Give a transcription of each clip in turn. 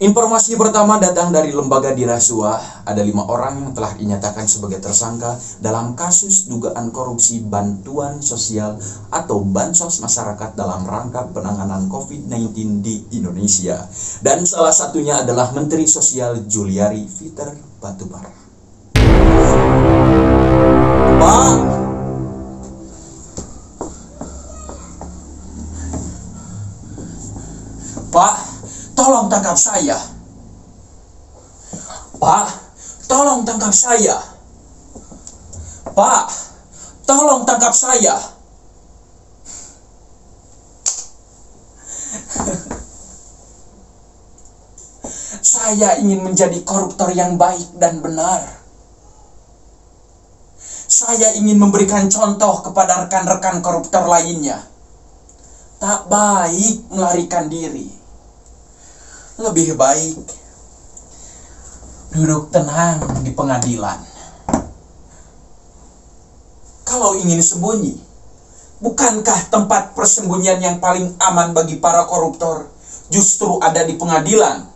Informasi pertama datang dari Lembaga Dirasua. Ada 5 orang yang telah dinyatakan sebagai tersangka dalam kasus dugaan korupsi bantuan sosial atau bansos masyarakat dalam rangka penanganan COVID-19 di Indonesia. Dan salah satunya adalah Menteri Sosial Juliari Peter Batubara. Pak, tolong tangkap saya. Pak, tolong tangkap saya. Pak, tolong tangkap saya. Saya ingin menjadi koruptor yang baik dan benar. Saya ingin memberikan contoh kepada rekan-rekan koruptor lainnya. Tak baik melarikan diri. Lebih baik duduk tenang di pengadilan. Kalau ingin sembunyi, bukankah tempat persembunyian yang paling aman bagi para koruptor justru ada di pengadilan?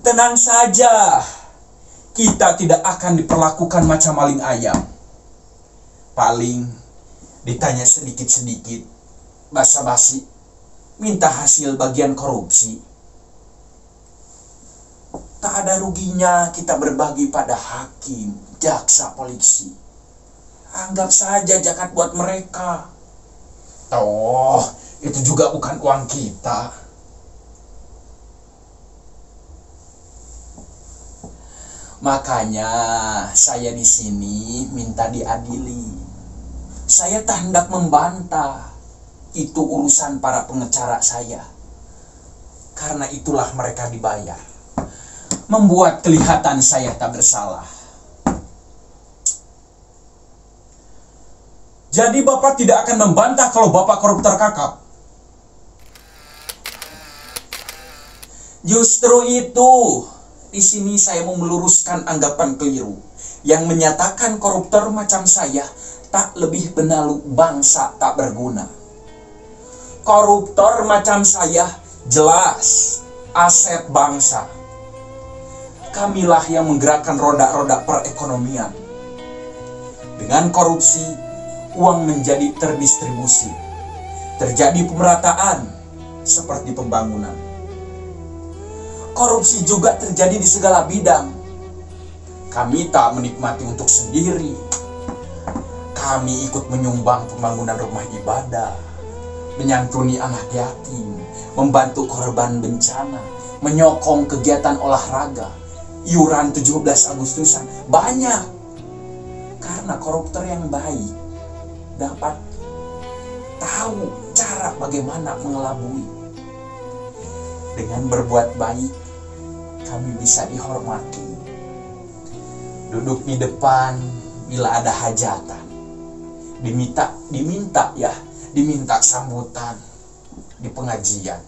Tenang saja, kita tidak akan diperlakukan macam maling ayam. Paling ditanya sedikit-sedikit, basa-basi, minta hasil bagian korupsi. Tak ada ruginya kita berbagi pada hakim, jaksa, polisi. Anggap saja zakat buat mereka. Toh, itu juga bukan uang kita. Makanya saya di sini minta diadili. Saya tak hendak membantah. Itu urusan para pengacara saya. Karena itulah mereka dibayar. Membuat kelihatan saya tak bersalah. Jadi Bapak tidak akan membantah kalau Bapak koruptor kakap? Justru itu, di sini saya mau meluruskan anggapan keliru yang menyatakan koruptor macam saya tak lebih benalu bangsa tak berguna. Koruptor macam saya jelas aset bangsa. Kamilah yang menggerakkan roda-roda perekonomian. Dengan korupsi, uang menjadi terdistribusi. Terjadi pemerataan seperti pembangunan. Korupsi juga terjadi di segala bidang. Kami tak menikmati untuk sendiri. Kami ikut menyumbang pembangunan rumah ibadah, menyantuni anak yatim, membantu korban bencana, menyokong kegiatan olahraga, iuran 17 Agustusan, banyak. Karena koruptor yang baik dapat tahu cara bagaimana mengelabui. Dengan berbuat baik, kami bisa dihormati. Duduk di depan bila ada hajatan. Diminta sambutan di pengajian.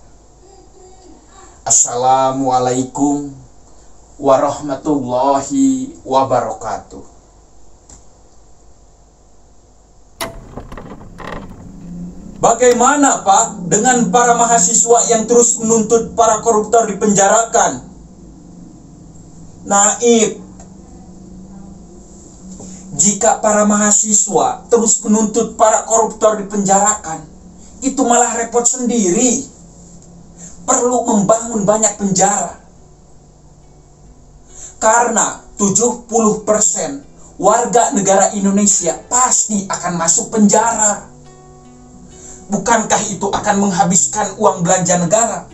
Assalamualaikum warahmatullahi wabarakatuh. Bagaimana Pak dengan para mahasiswa yang terus menuntut para koruptor dipenjarakan? Naib, jika para mahasiswa terus menuntut para koruptor dipenjarakan, itu malah repot sendiri. Perlu membangun banyak penjara. Karena 70% warga negara Indonesia pasti akan masuk penjara. Bukankah itu akan menghabiskan uang belanja negara?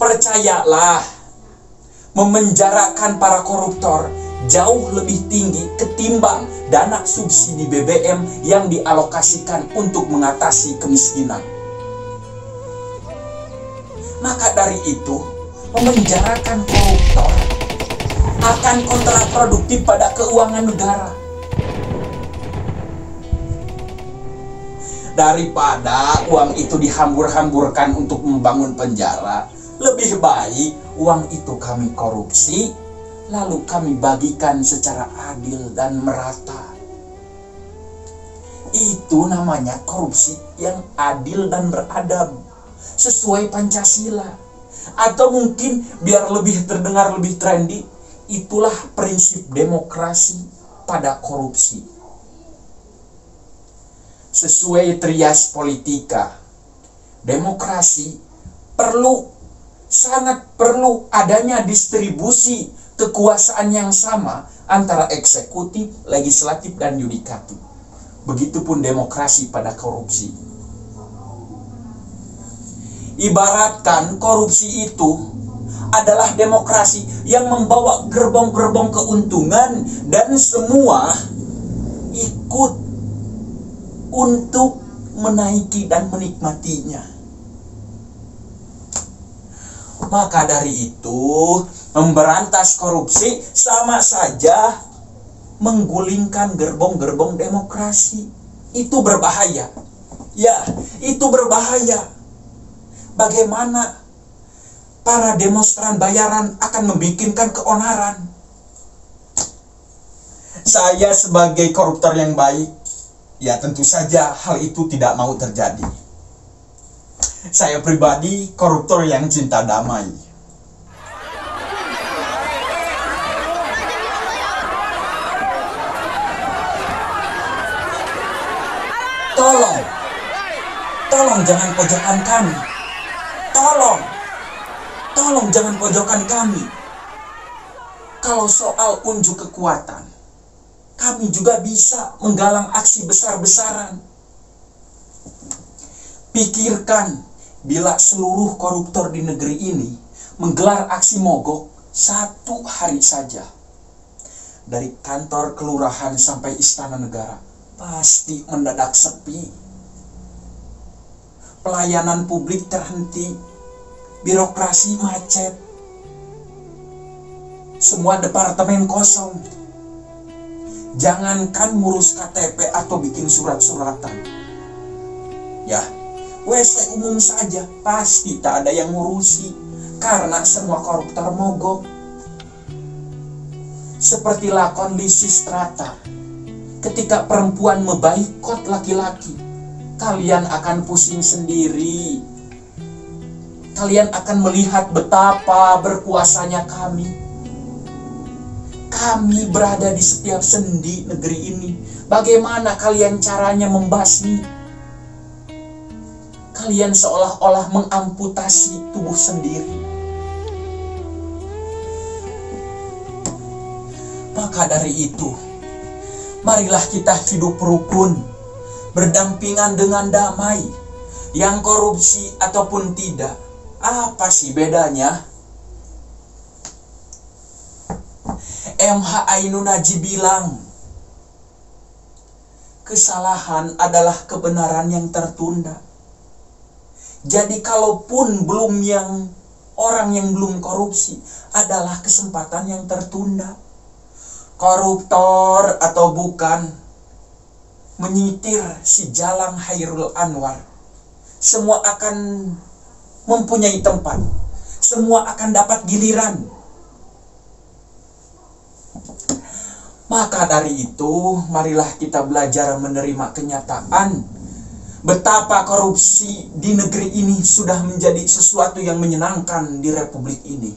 Percayalah, memenjarakan para koruptor jauh lebih tinggi ketimbang dana subsidi BBM yang dialokasikan untuk mengatasi kemiskinan. Maka dari itu, memenjarakan koruptor akan kontraproduktif pada keuangan negara. Daripada uang itu dihambur-hamburkan untuk membangun penjara, lebih baik uang itu kami korupsi, lalu kami bagikan secara adil dan merata. Itu namanya korupsi yang adil dan beradab, sesuai Pancasila. Atau mungkin biar lebih terdengar lebih trendy, itulah prinsip demokrasi pada korupsi. Sesuai trias politika, demokrasi sangat perlu adanya distribusi kekuasaan yang sama antara eksekutif, legislatif, dan yudikatif. Begitupun demokrasi pada korupsi. Ibaratkan korupsi itu adalah demokrasi yang membawa gerbong-gerbong keuntungan dan semua ikut untuk menaiki dan menikmatinya. Maka dari itu, memberantas korupsi sama saja menggulingkan gerbong-gerbong demokrasi. Itu berbahaya. Ya, itu berbahaya. Bagaimana para demonstran bayaran akan membikinkan keonaran? Saya sebagai koruptor yang baik, ya tentu saja hal itu tidak mau terjadi. Saya pribadi koruptor yang cinta damai. Tolong jangan pojokkan kami. Tolong jangan pojokkan kami. Kalau soal unjuk kekuatan, kami juga bisa menggalang aksi besar-besaran. Pikirkan bila seluruh koruptor di negeri ini menggelar aksi mogok 1 hari saja. Dari kantor kelurahan sampai istana negara, pasti mendadak sepi. Pelayanan publik terhenti, birokrasi macet, semua departemen kosong. Jangankan ngurus KTP atau bikin surat-suratan, ya WC umum saja pasti tak ada yang ngurusi karena semua koruptor mogok. Sepertilah kondisi strata ketika perempuan memboikot laki-laki. Kalian akan pusing sendiri. Kalian akan melihat betapa berkuasanya kami. Kami berada di setiap sendi negeri ini. Bagaimana kalian caranya membasmi? Kalian seolah-olah mengamputasi tubuh sendiri. Maka dari itu, marilah kita hidup rukun, berdampingan dengan damai. Yang korupsi ataupun tidak, apa sih bedanya? MH Ainun Najib bilang, kesalahan adalah kebenaran yang tertunda. Jadi kalaupun orang yang belum korupsi adalah kesempatan yang tertunda. Koruptor atau bukan, menyitir si Jalang Hairul Anwar, semua akan mempunyai tempat, semua akan dapat giliran. Maka dari itu, marilah kita belajar menerima kenyataan betapa korupsi di negeri ini sudah menjadi sesuatu yang menyenangkan di republik ini.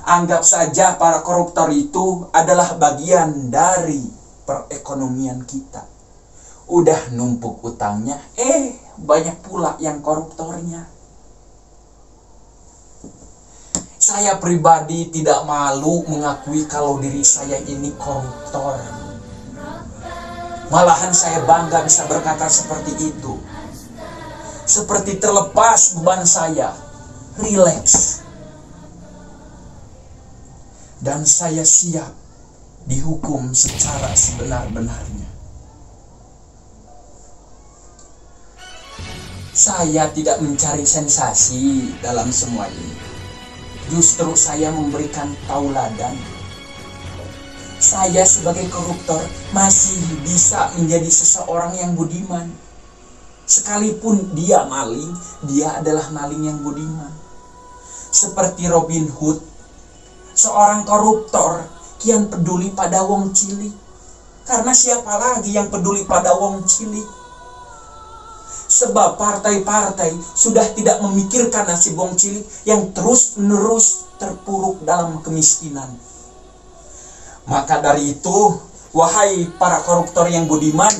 Anggap saja para koruptor itu adalah bagian dari perekonomian kita. Udah numpuk utangnya, banyak pula yang koruptornya. Saya pribadi tidak malu mengakui kalau diri saya ini koruptor. Malahan saya bangga bisa berkata seperti itu. Seperti terlepas beban saya, rileks. Dan saya siap dihukum secara sebenar-benarnya. Saya tidak mencari sensasi dalam semua ini. Justru saya memberikan tauladan. Saya sebagai koruptor masih bisa menjadi seseorang yang budiman. Sekalipun dia maling, dia adalah maling yang budiman. Seperti Robin Hood, seorang koruptor kian peduli pada wong cilik. Karena siapa lagi yang peduli pada wong cilik? Sebab partai-partai sudah tidak memikirkan nasib wong cilik yang terus-menerus terpuruk dalam kemiskinan. Maka dari itu, wahai para koruptor yang budiman,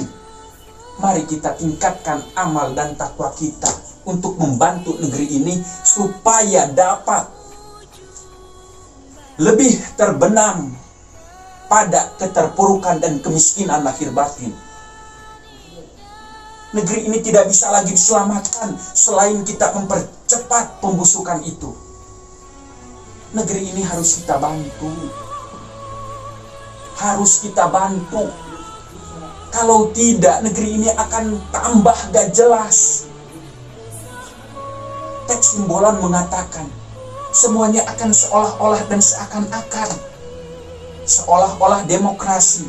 mari kita tingkatkan amal dan takwa kita untuk membantu negeri ini supaya dapat lebih terbenam pada keterpurukan dan kemiskinan lahir batin. Negeri ini tidak bisa lagi diselamatkan selain kita mempercepat pembusukan itu. Negeri ini harus kita bantu. Harus kita bantu. Kalau tidak, negeri ini akan tambah gak jelas. Teks Simbolon mengatakan, semuanya akan seolah-olah dan seakan-akan. Seolah-olah demokrasi,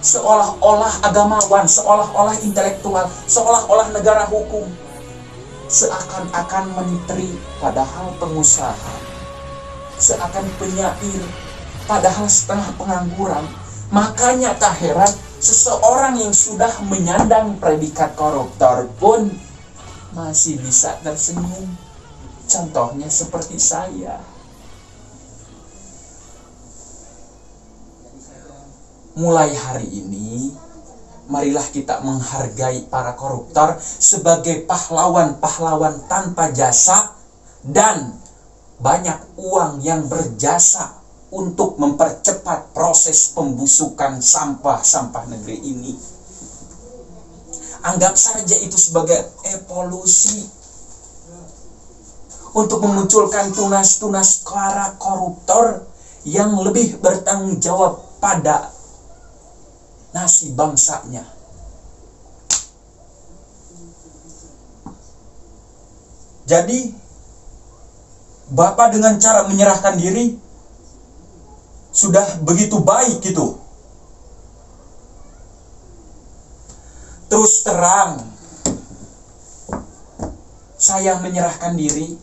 seolah-olah agamawan, seolah-olah intelektual, seolah-olah negara hukum, seakan-akan menteri padahal pengusaha, seakan penyair padahal setengah pengangguran. Makanya tak heran seseorang yang sudah menyandang predikat koruptor pun masih bisa tersenyum. Contohnya seperti saya. Mulai hari ini, marilah kita menghargai para koruptor sebagai pahlawan-pahlawan tanpa jasa dan banyak uang yang berjasa untuk mempercepat proses pembusukan sampah-sampah negeri ini. Anggap saja itu sebagai evolusi untuk memunculkan tunas-tunas para koruptor yang lebih bertanggung jawab pada nasib bangsanya. Jadi, Bapak dengan cara menyerahkan diri sudah begitu baik gitu. Terus terang, saya menyerahkan diri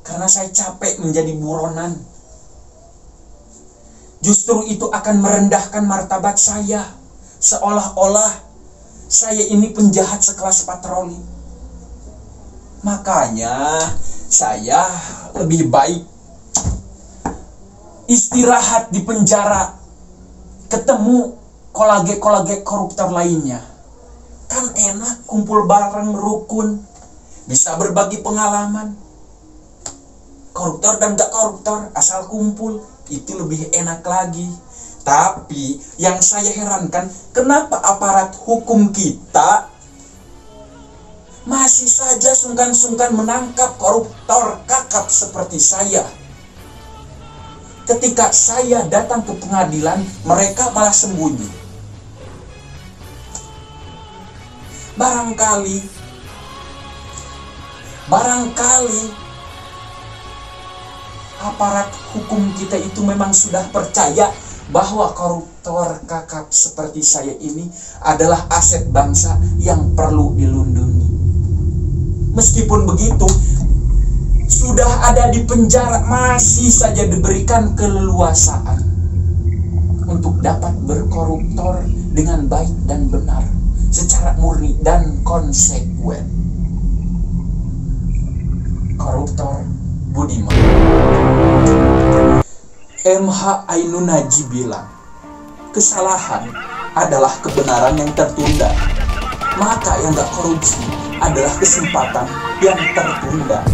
karena saya capek menjadi buronan. Justru itu akan merendahkan martabat saya. Seolah-olah saya ini penjahat sekelas patroli. Makanya saya lebih baik istirahat di penjara, ketemu kolage-kolage koruptor lainnya. Kan enak kumpul bareng rukun, bisa berbagi pengalaman. Koruptor dan gak koruptor asal kumpul, itu lebih enak lagi. Tapi yang saya herankan, kenapa aparat hukum kita masih saja sungkan-sungkan menangkap koruptor kakap seperti saya. Ketika saya datang ke pengadilan, mereka malah sembunyi. Barangkali aparat hukum kita itu memang sudah percaya bahwa koruptor kakap seperti saya ini adalah aset bangsa yang perlu dilindungi. Meskipun begitu, sudah ada di penjara, masih saja diberikan keleluasaan untuk dapat berkoruptor dengan baik dan benar, secara murni dan konsekuen. Koruptor budiman. MH Ainun Najib bilang, kesalahan adalah kebenaran yang tertunda, maka yang gak korupsi adalah kesempatan yang tertunda.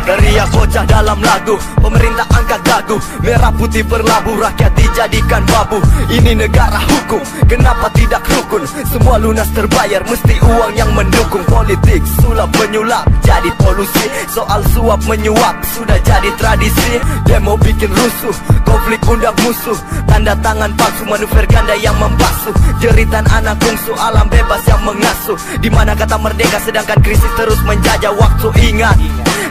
Dari teriak bocah dalam lagu. Pemerintah angkat dagu, merah putih berlabuh, rakyat dijadikan babu. Ini negara hukum, kenapa tidak rukun? Semua lunas terbayar, mesti uang yang mendukung. Politik sulap menyulap, jadi polusi. Soal suap menyuap, sudah jadi tradisi. Demo bikin rusuh, konflik undang musuh. Tanda tangan palsu, manuver ganda yang membasuh. Jeritan anak bungsu, alam bebas yang mengasuh. Dimana kata merdeka sedangkan krisis terus menjajah waktu. Ingat,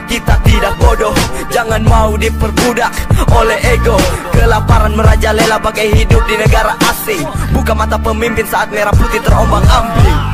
kita tidak bodoh, jangan mau diperbudak oleh ego. Kelaparan merajalela bagai hidup di negara asing. Buka mata pemimpin saat merah putih terombang ambing.